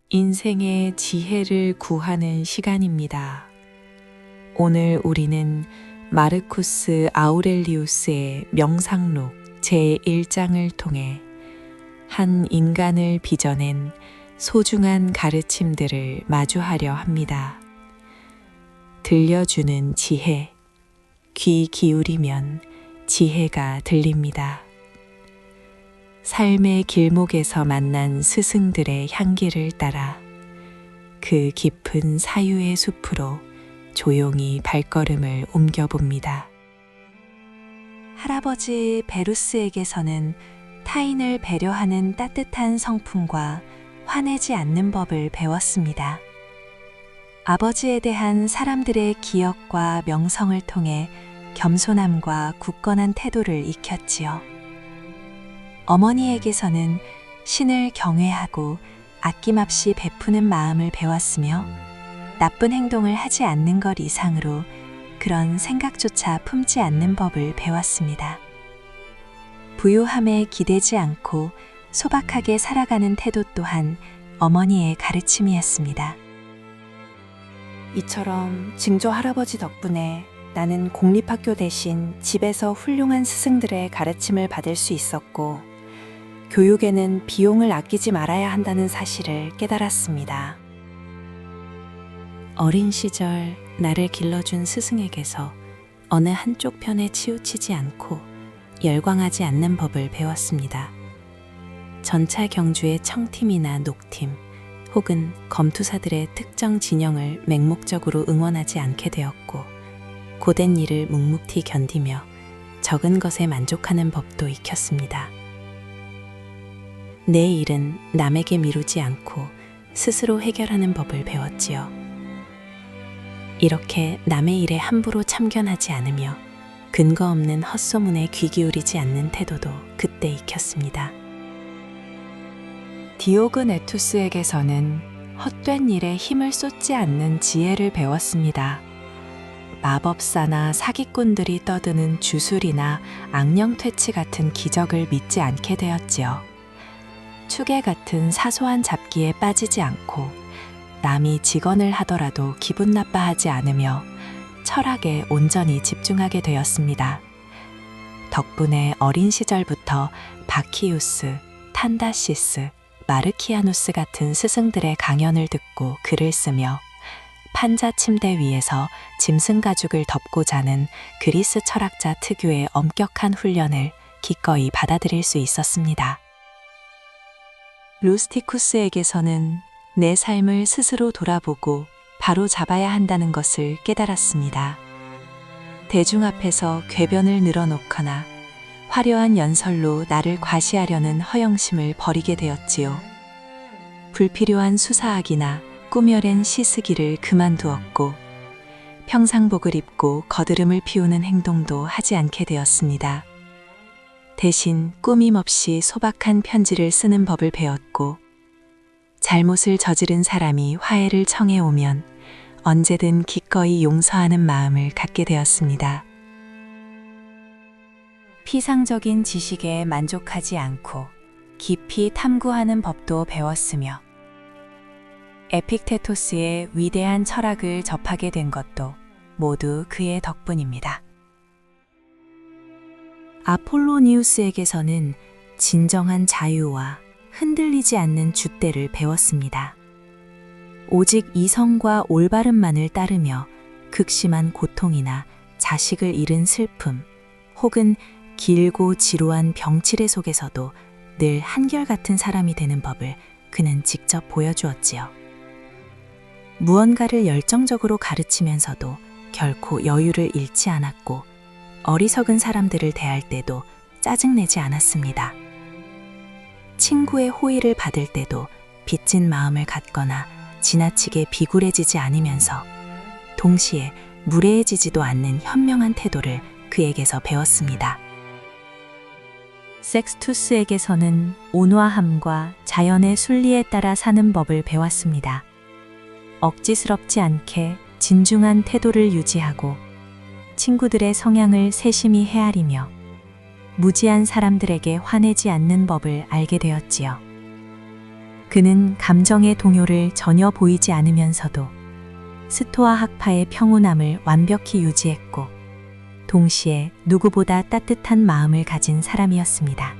인생의 지혜를 구하는 시간입니다. 오늘 우리는 마르쿠스 아우렐리우스의 명상록 제1장을 통해 한 인간을 빚어낸 소중한 가르침들을 마주하려 합니다. 들려주는 지혜, 귀 기울이면 지혜가 들립니다. 삶의 길목에서 만난 스승들의 향기를 따라 그 깊은 사유의 숲으로 조용히 발걸음을 옮겨봅니다. 할아버지 베루스에게서는 타인을 배려하는 따뜻한 성품과 화내지 않는 법을 배웠습니다. 아버지에 대한 사람들의 기억과 명성을 통해 겸손함과 굳건한 태도를 익혔지요. 어머니에게서는 신을 경외하고 아낌없이 베푸는 마음을 배웠으며 나쁜 행동을 하지 않는 것 이상으로 그런 생각조차 품지 않는 법을 배웠습니다. 부유함에 기대지 않고 소박하게 살아가는 태도 또한 어머니의 가르침이었습니다. 이처럼 증조 할아버지 덕분에 나는 공립학교 대신 집에서 훌륭한 스승들의 가르침을 받을 수 있었고, 교육에는 비용을 아끼지 말아야 한다는 사실을 깨달았습니다. 어린 시절 나를 길러준 스승에게서 어느 한쪽 편에 치우치지 않고 열광하지 않는 법을 배웠습니다. 전차 경주의 청팀이나 녹팀 혹은 검투사들의 특정 진영을 맹목적으로 응원하지 않게 되었고, 고된 일을 묵묵히 견디며 적은 것에 만족하는 법도 익혔습니다. 내 일은 남에게 미루지 않고 스스로 해결하는 법을 배웠지요. 이렇게 남의 일에 함부로 참견하지 않으며 근거 없는 헛소문에 귀 기울이지 않는 태도도 그때 익혔습니다. 디오그네투스에게서는 헛된 일에 힘을 쏟지 않는 지혜를 배웠습니다. 마법사나 사기꾼들이 떠드는 주술이나 악령퇴치 같은 기적을 믿지 않게 되었지요. 추계 같은 사소한 잡기에 빠지지 않고 남이 직언을 하더라도 기분 나빠하지 않으며 철학에 온전히 집중하게 되었습니다. 덕분에 어린 시절부터 바키우스, 탄다시스, 마르키아누스 같은 스승들의 강연을 듣고 글을 쓰며 판자 침대 위에서 짐승 가죽을 덮고 자는 그리스 철학자 특유의 엄격한 훈련을 기꺼이 받아들일 수 있었습니다. 루스티쿠스에게서는 내 삶을 스스로 돌아보고 바로 잡아야 한다는 것을 깨달았습니다. 대중 앞에서 궤변을 늘어놓거나 화려한 연설로 나를 과시하려는 허영심을 버리게 되었지요. 불필요한 수사학이나 꾸며낸 시쓰기를 그만두었고, 평상복을 입고 거드름을 피우는 행동도 하지 않게 되었습니다. 대신 꾸밈없이 소박한 편지를 쓰는 법을 배웠고, 잘못을 저지른 사람이 화해를 청해 오면 언제든 기꺼이 용서하는 마음을 갖게 되었습니다. 피상적인 지식에 만족하지 않고 깊이 탐구하는 법도 배웠으며, 에픽테토스의 위대한 철학을 접하게 된 것도 모두 그의 덕분입니다. 아폴로니우스에게서는 진정한 자유와 흔들리지 않는 줏대를 배웠습니다. 오직 이성과 올바름만을 따르며 극심한 고통이나 자식을 잃은 슬픔 혹은 길고 지루한 병치레 속에서도 늘 한결같은 사람이 되는 법을 그는 직접 보여주었지요. 무언가를 열정적으로 가르치면서도 결코 여유를 잃지 않았고, 어리석은 사람들을 대할 때도 짜증내지 않았습니다. 친구의 호의를 받을 때도 빚진 마음을 갖거나 지나치게 비굴해지지 않으면서 동시에 무례해지지도 않는 현명한 태도를 그에게서 배웠습니다. 섹스투스에게서는 온화함과 자연의 순리에 따라 사는 법을 배웠습니다. 억지스럽지 않게 진중한 태도를 유지하고 친구들의 성향을 세심히 헤아리며 무지한 사람들에게 화내지 않는 법을 알게 되었지요. 그는 감정의 동요를 전혀 보이지 않으면서도 스토아 학파의 평온함을 완벽히 유지했고 동시에 누구보다 따뜻한 마음을 가진 사람이었습니다.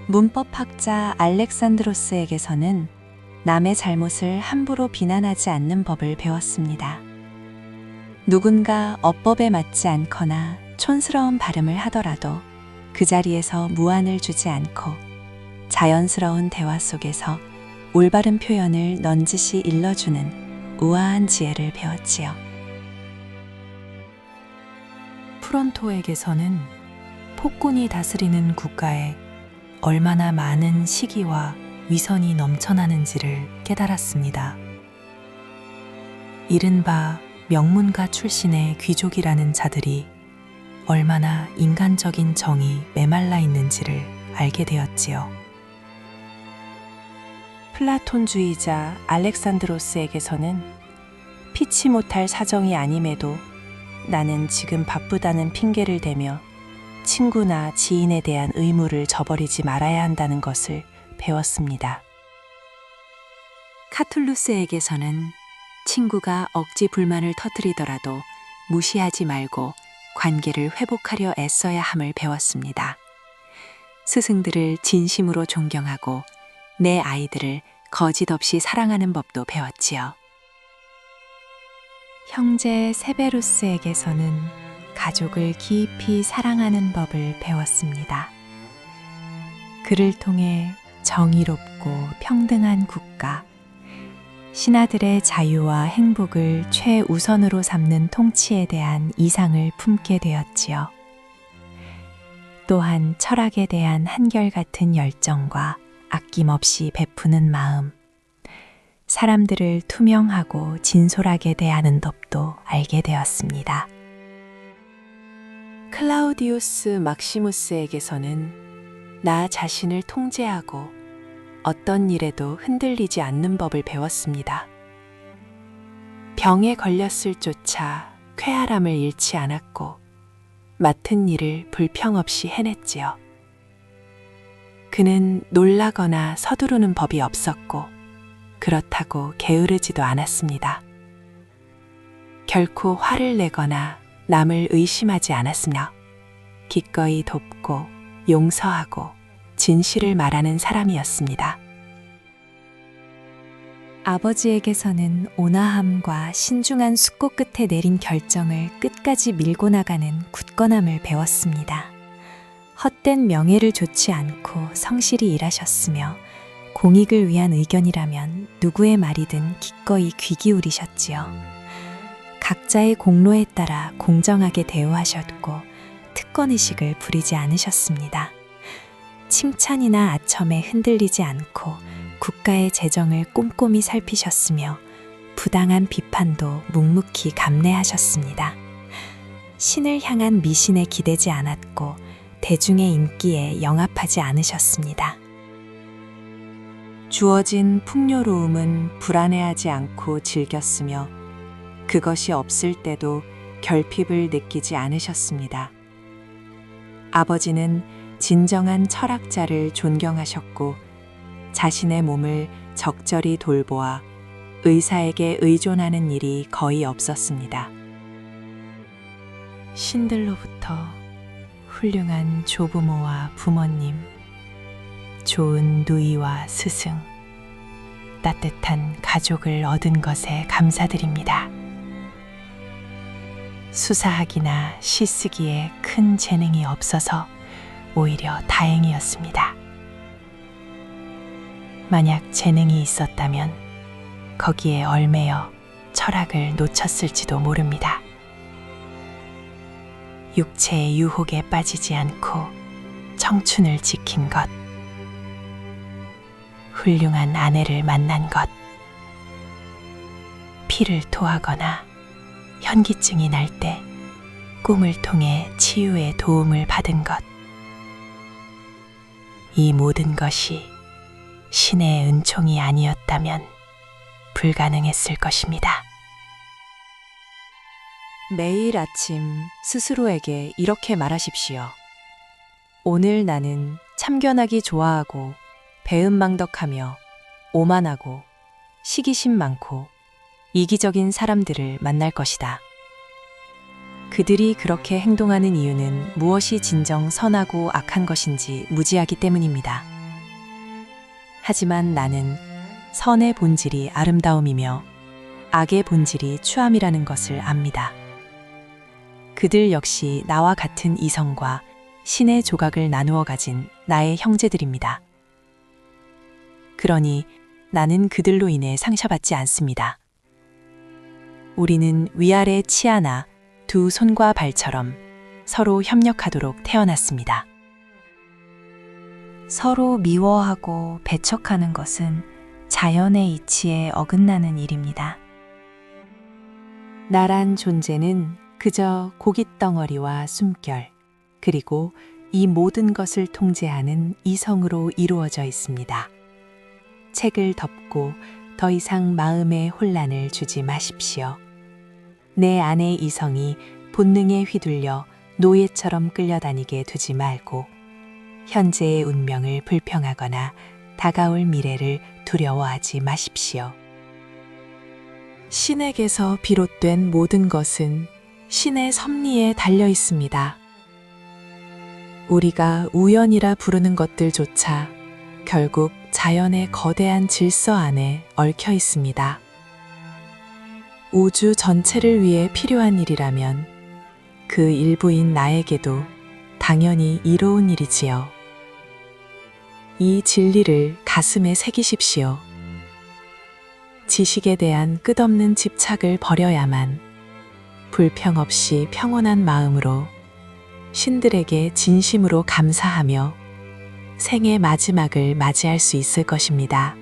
문법학자 알렉산드로스에게서는 남의 잘못을 함부로 비난하지 않는 법을 배웠습니다. 누군가 어법에 맞지 않거나 촌스러운 발음을 하더라도 그 자리에서 무안을 주지 않고 자연스러운 대화 속에서 올바른 표현을 넌지시 일러주는 우아한 지혜를 배웠지요. 프론토에게서는 폭군이 다스리는 국가에 얼마나 많은 시기와 위선이 넘쳐나는지를 깨달았습니다. 이른바 명문가 출신의 귀족이라는 자들이 얼마나 인간적인 정이 메말라 있는지를 알게 되었지요. 플라톤주의자 알렉산드로스에게서는 피치 못할 사정이 아님에도 나는 지금 바쁘다는 핑계를 대며 친구나 지인에 대한 의무를 저버리지 말아야 한다는 것을 배웠습니다. 카툴루스에게서는 친구가 억지 불만을 터뜨리더라도 무시하지 말고 관계를 회복하려 애써야 함을 배웠습니다. 스승들을 진심으로 존경하고 내 아이들을 거짓 없이 사랑하는 법도 배웠지요. 형제 세베루스에게서는 가족을 깊이 사랑하는 법을 배웠습니다. 그를 통해 정의롭고 평등한 국가, 신하들의 자유와 행복을 최우선으로 삼는 통치에 대한 이상을 품게 되었지요. 또한 철학에 대한 한결같은 열정과 아낌없이 베푸는 마음, 사람들을 투명하고 진솔하게 대하는 법도 알게 되었습니다. 클라우디우스 막시무스에게서는 나 자신을 통제하고 어떤 일에도 흔들리지 않는 법을 배웠습니다. 병에 걸렸을 조차 쾌활함을 잃지 않았고 맡은 일을 불평 없이 해냈지요. 그는 놀라거나 서두르는 법이 없었고 그렇다고 게으르지도 않았습니다. 결코 화를 내거나 남을 의심하지 않았으며 기꺼이 돕고 용서하고 진실을 말하는 사람이었습니다. 아버지에게서는 온화함과 신중한 숙고 끝에 내린 결정을 끝까지 밀고 나가는 굳건함을 배웠습니다. 헛된 명예를 좇지 않고 성실히 일하셨으며 공익을 위한 의견이라면 누구의 말이든 기꺼이 귀 기울이셨지요. 각자의 공로에 따라 공정하게 대우하셨고 특권의식을 부리지 않으셨습니다. 칭찬이나 아첨에 흔들리지 않고 국가의 재정을 꼼꼼히 살피셨으며 부당한 비판도 묵묵히 감내하셨습니다. 신을 향한 미신에 기대지 않았고 대중의 인기에 영합하지 않으셨습니다. 주어진 풍요로움은 불안해하지 않고 즐겼으며 그것이 없을 때도 결핍을 느끼지 않으셨습니다. 아버지는 진정한 철학자를 존경하셨고 자신의 몸을 적절히 돌보아 의사에게 의존하는 일이 거의 없었습니다. 신들로부터 훌륭한 조부모와 부모님, 좋은 누이와 스승, 따뜻한 가족을 얻은 것에 감사드립니다. 수사하기나 시쓰기에 큰 재능이 없어서 오히려 다행이었습니다. 만약 재능이 있었다면 거기에 얽매여 철학을 놓쳤을지도 모릅니다. 육체의 유혹에 빠지지 않고 청춘을 지킨 것, 훌륭한 아내를 만난 것, 피를 토하거나 현기증이 날 때 꿈을 통해 치유의 도움을 받은 것, 이 모든 것이 신의 은총이 아니었다면 불가능했을 것입니다. 매일 아침 스스로에게 이렇게 말하십시오. 오늘 나는 참견하기 좋아하고 배은망덕하며 오만하고 시기심 많고 이기적인 사람들을 만날 것이다. 그들이 그렇게 행동하는 이유는 무엇이 진정 선하고 악한 것인지 무지하기 때문입니다. 하지만 나는 선의 본질이 아름다움이며 악의 본질이 추함이라는 것을 압니다. 그들 역시 나와 같은 이성과 신의 조각을 나누어 가진 나의 형제들입니다. 그러니 나는 그들로 인해 상처받지 않습니다. 우리는 위아래 치아나 두 손과 발처럼 서로 협력하도록 태어났습니다. 서로 미워하고 배척하는 것은 자연의 이치에 어긋나는 일입니다. 나란 존재는 그저 고깃덩어리와 숨결, 그리고 이 모든 것을 통제하는 이성으로 이루어져 있습니다. 책을 덮고 더 이상 마음에 혼란을 주지 마십시오. 내 안의 이성이 본능에 휘둘려 노예처럼 끌려다니게 두지 말고 현재의 운명을 불평하거나 다가올 미래를 두려워하지 마십시오. 신에게서 비롯된 모든 것은 신의 섭리에 달려 있습니다. 우리가 우연이라 부르는 것들조차 결국 자연의 거대한 질서 안에 얽혀 있습니다. 우주 전체를 위해 필요한 일이라면 그 일부인 나에게도 당연히 이로운 일이지요. 이 진리를 가슴에 새기십시오. 지식에 대한 끝없는 집착을 버려야만 불평 없이 평온한 마음으로 신들에게 진심으로 감사하며 생의 마지막을 맞이할 수 있을 것입니다.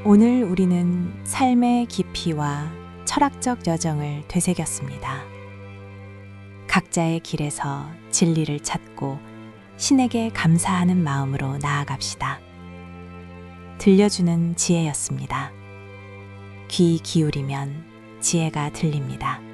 오늘 우리는 삶의 깊이와 철학적 여정을 되새겼습니다. 각자의 길에서 진리를 찾고 신에게 감사하는 마음으로 나아갑시다. 들려주는 지혜였습니다. 귀 기울이면 지혜가 들립니다.